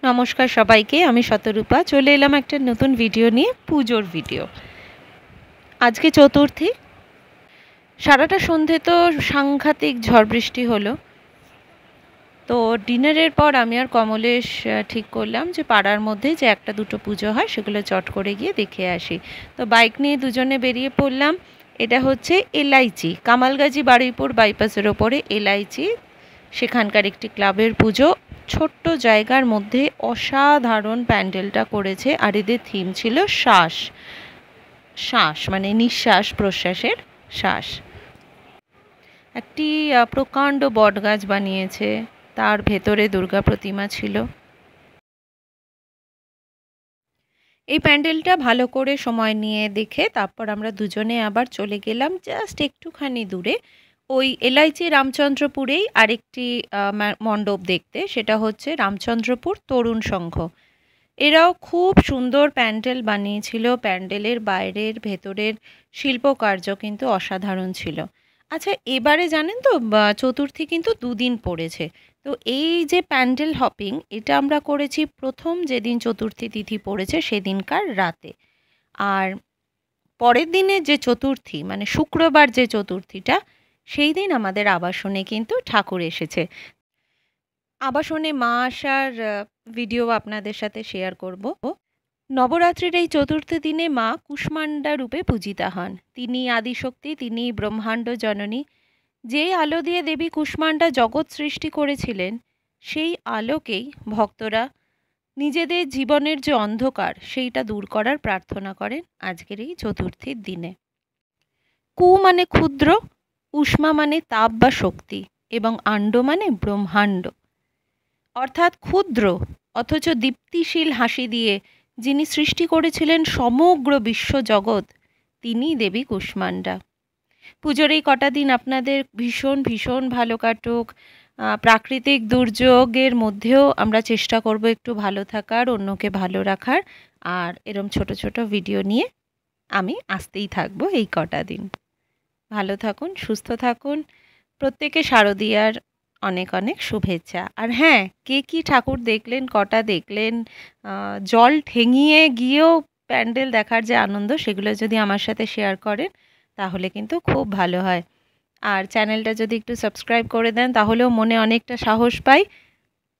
নমস্কার সবাইকে, আমি শতরূপা চলে এলাম একটা নতুন ভিডিও নিয়ে, পুজোর ভিডিও। আজকে চতুর্থী, সারাটা সন্ধে তো সাংঘাতিক ঝড় বৃষ্টি হলো। তো ডিনারের পর আমি আর কমলেশ ঠিক করলাম যে পাড়ার মধ্যে যে একটা দুটো পুজো হয় সেগুলো চট করে গিয়ে দেখে আসি। তো বাইক নিয়ে দুজনে বেরিয়ে পড়লাম। এটা হচ্ছে এলআইচি, কামালগাজী বারুইপুর বাইপাসের ওপরে এলআইচি, সেখানকার একটি ক্লাবের পুজো। ছোট্ট জায়গার মধ্যে অসাধারণ প্যান্ডেলটা করেছে, আর এদের থিম ছিল শ্বাস, শ্বাস মানে নিঃশ্বাস প্রশ্বাসের শ্বাস। একটি প্রকাণ্ড বটগাছ বানিয়েছে, তার ভেতরে দুর্গা প্রতিমা ছিল। এই প্যান্ডেলটা ভালো করে সময় নিয়ে দেখে তারপর আমরা দুজনে আবার চলে গেলাম জাস্ট একটুখানি দূরে, ওই এলআইচি রামচন্দ্রপুরেই আরেকটি মণ্ডপ দেখতে, সেটা হচ্ছে রামচন্দ্রপুর তরুণ সংঘ। এরাও খুব সুন্দর প্যান্ডেল বানিয়েছিল, প্যান্ডেলের বাইরের ভেতরের শিল্পকার্য কিন্তু অসাধারণ ছিল। আচ্ছা, এবারে জানেন তো চতুর্থী কিন্তু দুদিন পড়েছে। তো এই যে প্যান্ডেল হপিং, এটা আমরা করেছি প্রথম যেদিন চতুর্থী তিথি পড়েছে সেদিনকার রাতে, আর পরের দিনের যে চতুর্থী মানে শুক্রবার যে চতুর্থীটা, সেই দিন আমাদের আবাসনে কিন্তু ঠাকুর এসেছে। আবাসনে মা আসার ভিডিও আপনাদের সাথে শেয়ার করব। নবরাত্রির এই চতুর্থ দিনে মা কুষ্মাণ্ডা রূপে পূজিতা হন। তিনি আদিশক্তি, তিনি ব্রহ্মাণ্ড জননী। যেই আলো দিয়ে দেবী কুষ্মাণ্ডা জগৎ সৃষ্টি করেছিলেন, সেই আলোকেই ভক্তরা নিজেদের জীবনের যে অন্ধকার সেইটা দূর করার প্রার্থনা করেন আজকের এই চতুর্থীর দিনে। কু মানে ক্ষুদ্র, উষ্মা মানে তাপ বা শক্তি, এবং আণ্ড মানে ব্রহ্মাণ্ড। অর্থাৎ ক্ষুদ্র অথচ দীপ্তিশীল হাসি দিয়ে যিনি সৃষ্টি করেছিলেন সমগ্র বিশ্বজগৎ, তিনিই দেবী কুষ্মাণ্ডা। পুজোর এই কটা দিন আপনাদের ভীষণ ভীষণ ভালো কাটুক। প্রাকৃতিক দুর্যোগের মধ্যেও আমরা চেষ্টা করব একটু ভালো থাকার, অন্যকে ভালো রাখার, আর এরম ছোট ছোট ভিডিও নিয়ে আমি আসতেই থাকবো এই কটা দিন। ভালো থাকুন, সুস্থ থাকুন। প্রত্যেকে শারদীয়ার অনেক অনেক শুভেচ্ছা। আর হ্যাঁ, কে কী ঠাকুর দেখলেন, কটা দেখলেন, জল ঠেঙিয়ে গিয়েও প্যান্ডেল দেখার যে আনন্দ, সেগুলো যদি আমার সাথে শেয়ার করেন তাহলে কিন্তু খুব ভালো হয়। আর চ্যানেলটা যদি একটু সাবস্ক্রাইব করে দেন তাহলেও মনে অনেকটা সাহস পাই।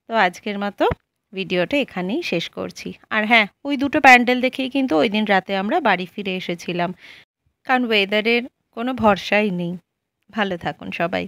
তো আজকের মতো ভিডিওটা এখানেই শেষ করছি। আর হ্যাঁ, ওই দুটো প্যান্ডেল দেখেই কিন্তু ওই দিন রাতে আমরা বাড়ি ফিরে এসেছিলাম, কারণ ওয়েদারের কোনো ভরসাই নেই। ভালো থাকুন সবাই।